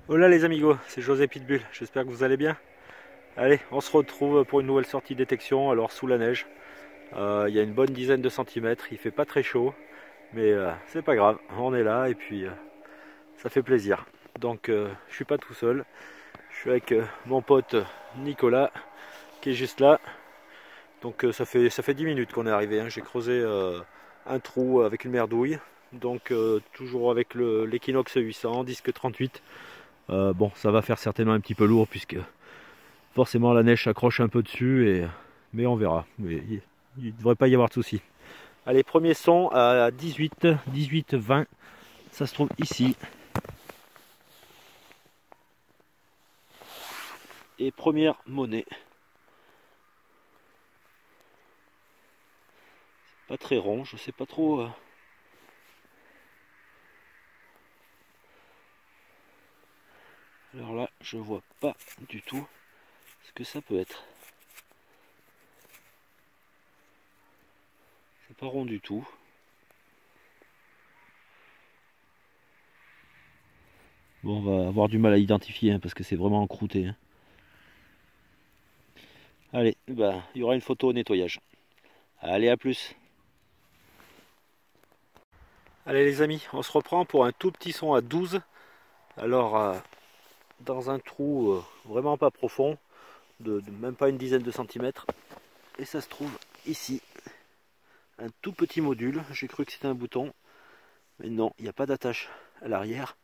Hola les amigos, c'est José Pitbull, j'espère que vous allez bien. Allez, on se retrouve pour une nouvelle sortie détection, alors sous la neige. Il y a une bonne dizaine de centimètres, il fait pas très chaud, mais c'est pas grave, on est là et puis ça fait plaisir. Donc je suis pas tout seul, je suis avec mon pote Nicolas qui est juste là. Donc ça fait 10 minutes qu'on est arrivé, hein. J'ai creusé un trou avec une merdouille, donc toujours avec l'Equinox 800, disque 38. Bon, ça va faire certainement un petit peu lourd puisque forcément la neige s'accroche un peu dessus, mais on verra. Mais il ne devrait pas y avoir de souci. Allez, premier son à 18, 20. Ça se trouve ici. Et première monnaie. Pas très rond, je sais pas trop. Alors là, je vois pas du tout ce que ça peut être. C'est pas rond du tout. Bon, on va avoir du mal à identifier hein, parce que c'est vraiment encrouté. Hein. Allez, bah, il y aura une photo au nettoyage. Allez, à plus. Allez les amis, on se reprend pour un tout petit son à 12. Alors, dans un trou vraiment pas profond, de même pas une dizaine de centimètres. Et ça se trouve ici. Un tout petit module. J'ai cru que c'était un bouton. Mais non, il n'y a pas d'attache à l'arrière.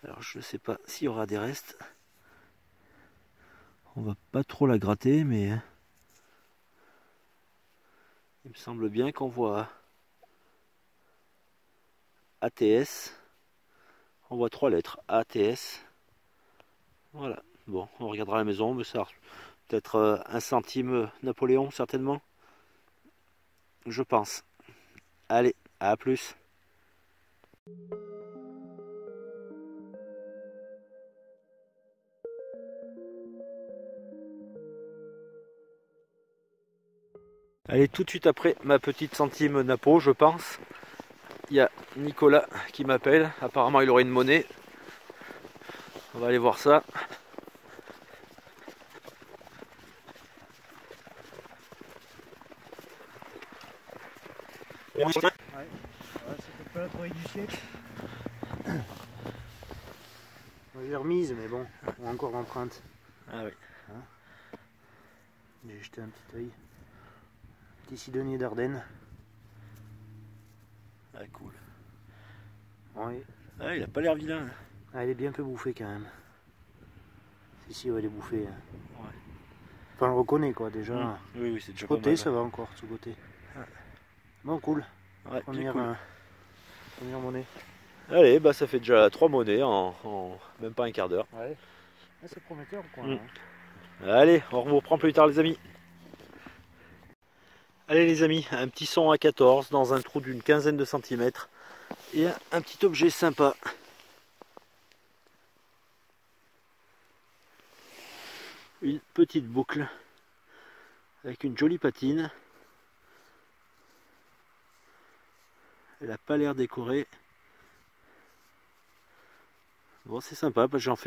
Alors je ne sais pas s'il y aura des restes. On va pas trop la gratter, mais il me semble bien qu'on voit ATS. On voit 3 lettres. ATS. Voilà. Bon, on regardera à la maison, mais ça peut-être 1 centime Napoléon, certainement. Je pense. Allez, à plus. Allez, tout de suite après ma petite centime Napo, je pense. Il y a Nicolas qui m'appelle. Apparemment, il aurait une monnaie. On va aller voir ça. Ouais, c'est peut-être pas la trouvaille du siècle. J'ai remise, mais bon, on a encore l'empreinte. Ah oui. Hein, j'ai jeté un petit œil. Petit cidonnier d'Ardennes. Ah, cool. Ouais. Ah, il a pas l'air vilain. Hein. Ah, il est bien peu bouffé quand même. Si, ouais, il est bouffé. Hein. Ouais. Enfin, on le reconnaît quoi déjà. Oui, oui, c'est déjà Ce pas côté, mal. ça va encore, ce côté. Ouais. Bon, cool. Ouais, Première, cool. première monnaie. Allez, bah ça fait déjà 3 monnaies en même pas un quart d'heure. Ouais. Ah, c'est prometteur quoi. Mm. Hein. Allez, on vous reprend plus tard les amis. Allez les amis, un petit son à 14 dans un trou d'une quinzaine de centimètres. Et un petit objet sympa. Une petite boucle avec une jolie patine. Elle n'a pas l'air décorée. Bon, c'est sympa parce que j'en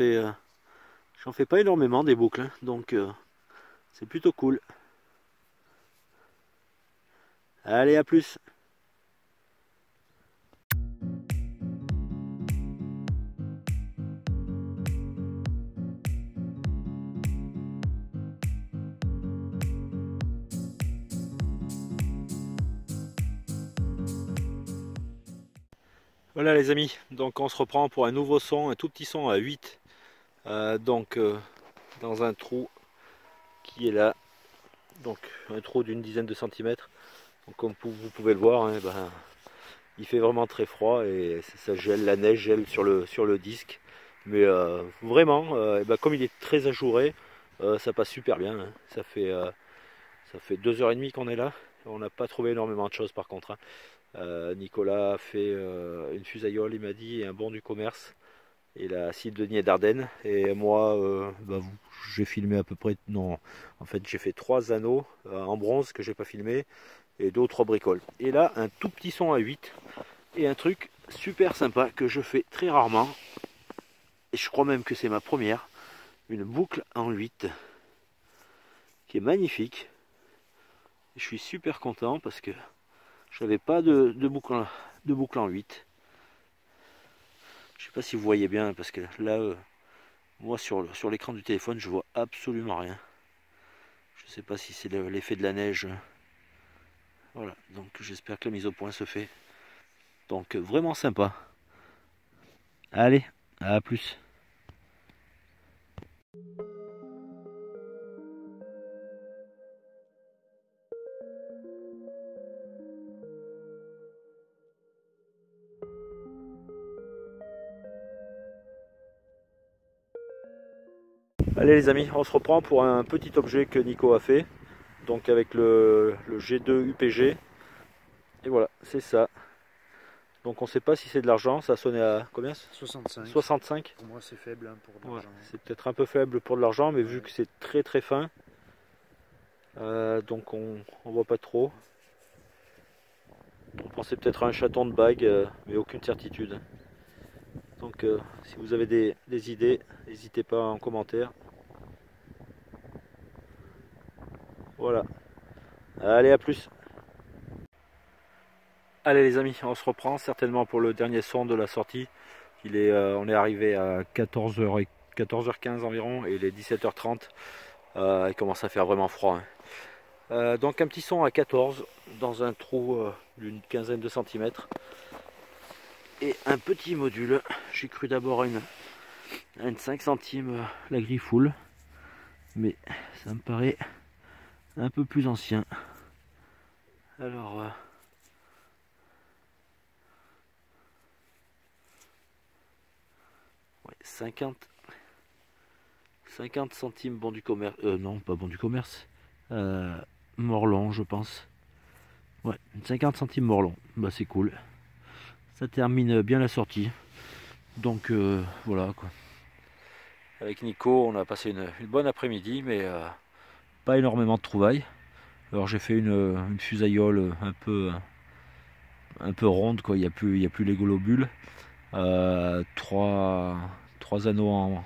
fais pas énormément des boucles, donc c'est plutôt cool. Allez, à plus. Voilà les amis, donc on se reprend pour un nouveau son, un tout petit son à 8. Dans un trou qui est là, donc un trou d'une dizaine de centimètres. Donc, comme vous pouvez le voir, hein, il fait vraiment très froid et ça gèle, la neige gèle sur le disque. Mais vraiment, comme il est très ajouré, ça passe super bien. Hein. Ça fait 2h30 qu'on est là. On n'a pas trouvé énormément de choses par contre. Hein. Nicolas a fait une fusaillole, il m'a dit, et un bon du commerce. Et la cidonnier d'Ardennes. Et moi, j'ai filmé à peu près. Non, en fait, j'ai fait 3 anneaux en bronze que j'ai pas filmé et 2 ou 3 bricoles. Et là, un tout petit son à 8 et un truc super sympa que je fais très rarement. Et je crois même que c'est ma première. Une boucle en 8 qui est magnifique. Et je suis super content parce que je n'avais pas de boucle en 8. Je sais pas si vous voyez bien parce que là, moi sur l'écran du téléphone, je vois absolument rien. Je sais pas si c'est l'effet de la neige. Voilà, donc j'espère que la mise au point se fait. Donc vraiment sympa. Allez, à plus. Allez les amis, on se reprend pour un petit objet que Nico a fait. Donc avec le G2 UPG. Et voilà, c'est ça. Donc on ne sait pas si c'est de l'argent, ça sonnait à combien? 65. 65. Pour moi c'est faible hein, pour de l'argent. Ouais, c'est peut-être un peu faible pour de l'argent, mais vu que c'est très très fin, donc on voit pas trop. On pensait peut-être à un chaton de bague, mais aucune certitude. Donc si vous avez des idées, n'hésitez pas en commentaire. Voilà. Allez, à plus. Allez les amis, on se reprend certainement pour le dernier son de la sortie. On est arrivé à 14h15 environ et il est 17h30. Il commence à faire vraiment froid. Hein. Donc un petit son à 14 dans un trou d'une quinzaine de centimètres. Et un petit module. J'ai cru d'abord à une 5 centimes la griffoule. Mais ça me paraît un peu plus ancien. Alors... ouais, 50 centimes bon du commerce. Non, pas bon du commerce. Morlon, je pense. Ouais, 50 centimes Morlon. Bah, c'est cool. Ça termine bien la sortie. Donc, voilà quoi. Avec Nico, on a passé une bonne après-midi, mais pas énormément de trouvailles. Alors, j'ai fait une fusaillole un peu ronde, quoi. Il n'y a plus les globules. Trois anneaux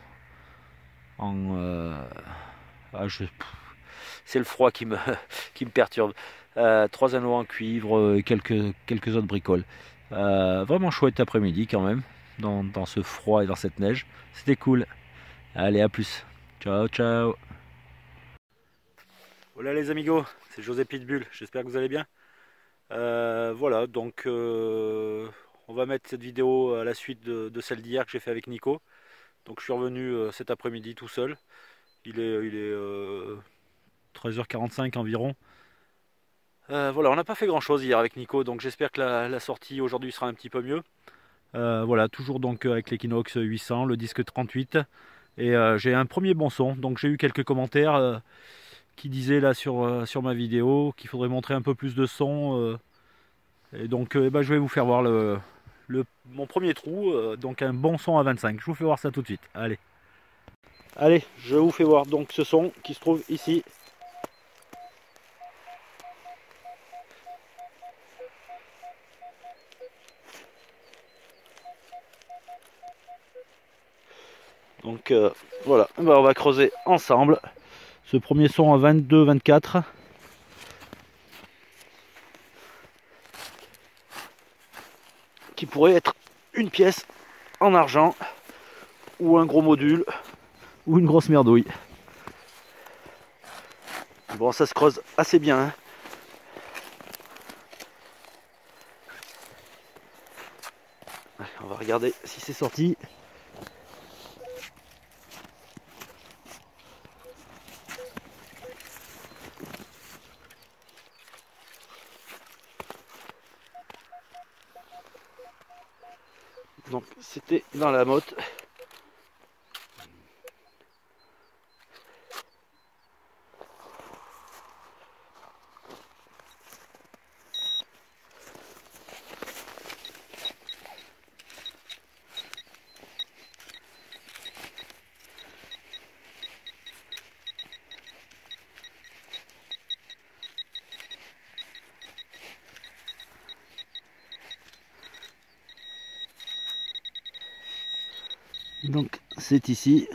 ah, c'est le froid qui me, qui me perturbe. 3 anneaux en cuivre, quelques autres bricoles. Vraiment chouette après-midi quand même, dans ce froid et dans cette neige. C'était cool. Allez, à plus. Ciao, ciao. Voilà les amigos, c'est José Pitbull. J'espère que vous allez bien. Voilà, donc on va mettre cette vidéo à la suite de celle d'hier que j'ai fait avec Nico. Donc je suis revenu cet après-midi tout seul. Il est 13h45 environ. Voilà, on n'a pas fait grand chose hier avec Nico, donc j'espère que la sortie aujourd'hui sera un petit peu mieux. Voilà, toujours donc avec l'Equinox 800, le disque 38. Et j'ai un premier bon son, donc j'ai eu quelques commentaires qui disaient là sur ma vidéo qu'il faudrait montrer un peu plus de son. Et donc je vais vous faire voir mon premier trou, donc un bon son à 25. Je vous fais voir ça tout de suite. Allez. Allez, je vous fais voir donc ce son qui se trouve ici. Donc voilà, on va creuser ensemble ce premier son à 22-24. Qui pourrait être une pièce en argent ou un gros module ou une grosse merdouille. Bon, ça se creuse assez bien. Hein. On va regarder si c'est sorti. Donc c'était dans la motte. Donc c'est ici.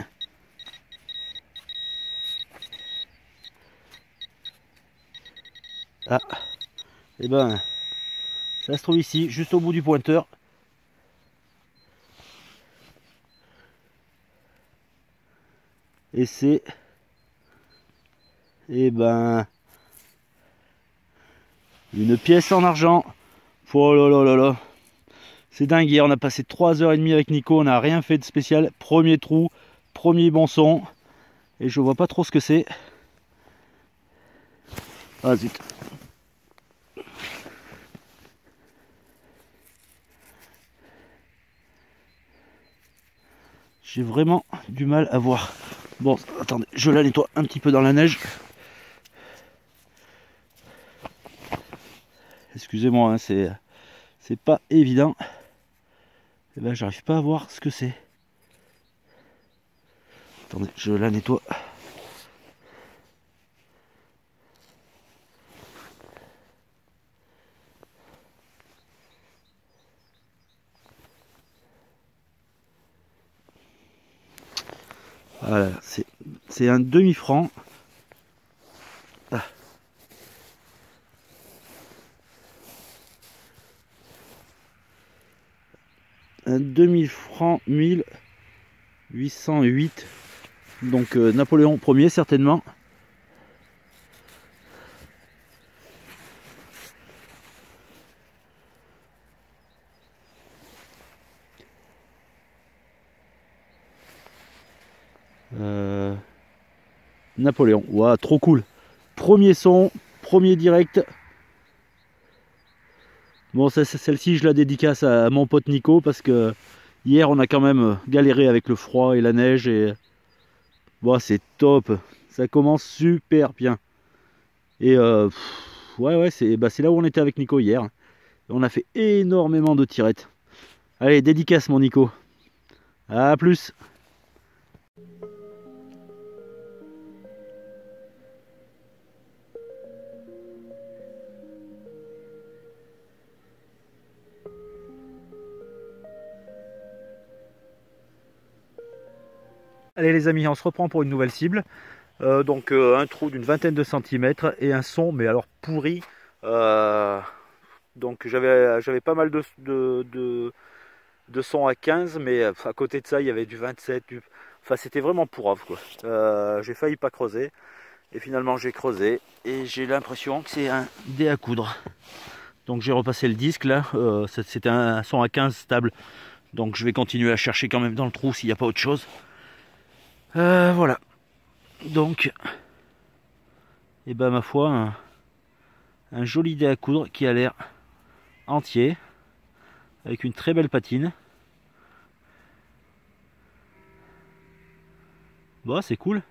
Ah, et ben ça se trouve ici, juste au bout du pointeur. Et c'est, et ben, une pièce en argent. Oh là là là là. C'est dingue, hier on a passé 3h30 avec Nico, on n'a rien fait de spécial. Premier trou, premier bon son. Et je vois pas trop ce que c'est. Ah zut. J'ai vraiment du mal à voir. Bon, attendez, je la nettoie un petit peu dans la neige. Excusez-moi, hein, c'est pas évident. Et ben, j'arrive pas à voir ce que c'est. Attendez, je la nettoie. Voilà, c'est un demi-franc. Ah. Un demi-franc 1808. Donc Napoléon Ier certainement. Napoléon, waouh, trop cool. Premier son, premier direct. Bon, celle-ci, je la dédicace à mon pote Nico parce que hier, on a quand même galéré avec le froid et la neige. Et bon, c'est top. Ça commence super bien. Et ouais, c'est là où on était avec Nico hier. On a fait énormément de tirettes. Allez, dédicace, mon Nico. À plus. Allez les amis, on se reprend pour une nouvelle cible. Donc un trou d'une vingtaine de centimètres et un son, mais alors pourri. Donc j'avais pas mal de sons à 15, mais à côté de ça, il y avait du 27. Enfin, c'était vraiment pourrave, quoi. J'ai failli pas creuser. Et finalement, j'ai creusé. Et j'ai l'impression que c'est un dé à coudre. Donc j'ai repassé le disque là. C'était un son à 15 stable. Donc je vais continuer à chercher quand même dans le trou s'il n'y a pas autre chose. Voilà. Donc, et ben ma foi, un joli dé à coudre qui a l'air entier, avec une très belle patine. Bon, c'est cool.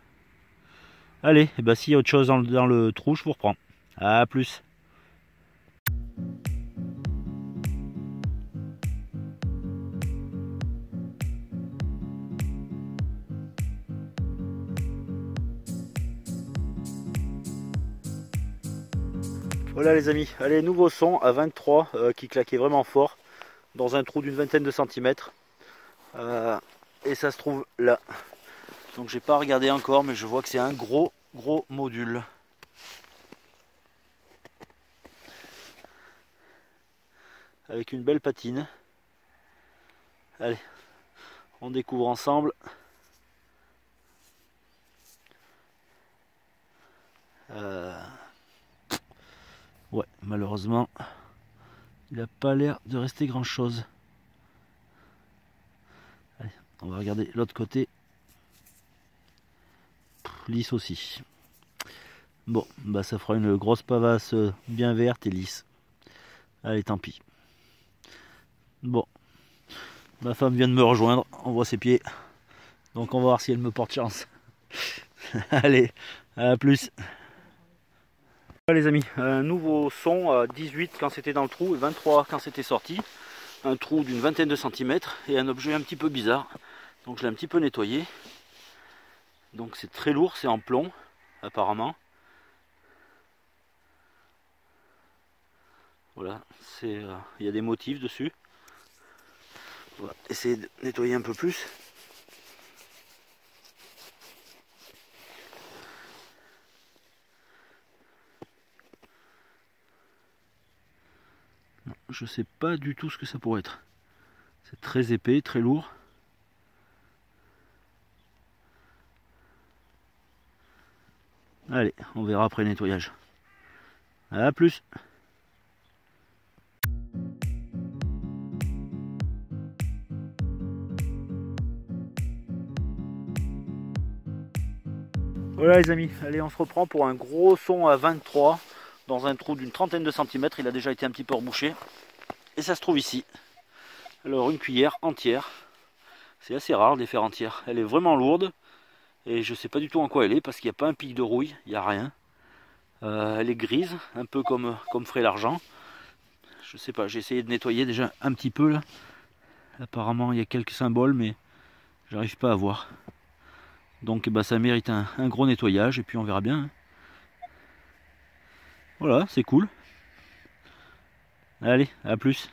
Allez, et ben s'il y a autre chose dans le trou, je vous reprends. À plus. Voilà les amis, allez, nouveau son à 23 qui claquait vraiment fort dans un trou d'une vingtaine de centimètres. Et ça se trouve là. Donc j'ai pas regardé encore, mais je vois que c'est un gros module. Avec une belle patine. Allez, on découvre ensemble. Ouais, malheureusement, il n'a pas l'air de rester grand chose. Allez, on va regarder l'autre côté. Lisse aussi. Bon, bah ça fera une grosse pavasse bien verte et lisse. Allez, tant pis. Bon, ma femme vient de me rejoindre, on voit ses pieds. Donc on va voir si elle me porte chance. Allez, à plus. Voilà les amis, un nouveau son à 18 quand c'était dans le trou et 23 quand c'était sorti. Un trou d'une vingtaine de centimètres et un objet un petit peu bizarre. Donc je l'ai un petit peu nettoyé. Donc c'est très lourd, c'est en plomb apparemment. Voilà, il y a des motifs dessus. On va essayer de nettoyer un peu plus. je sais pas du tout ce que ça pourrait être. C'est très épais, très lourd. Allez, on verra après le nettoyage. A plus. Voilà les amis, allez on se reprend pour un gros son à 23 dans un trou d'une trentaine de centimètres. Il a déjà été un petit peu rebouché et ça se trouve ici. Alors une cuillère entière, c'est assez rare de les faire entières. Elle est vraiment lourde et je sais pas du tout en quoi elle est parce qu'il n'y a pas un pic de rouille, il n'y a rien. Elle est grise, un peu comme ferait l'argent. Je sais pas, j'ai essayé de nettoyer déjà un petit peu là. Apparemment il y a quelques symboles mais j'arrive pas à voir. Donc bah, ça mérite un gros nettoyage et puis on verra bien. Hein. Voilà, c'est cool. Allez, à plus.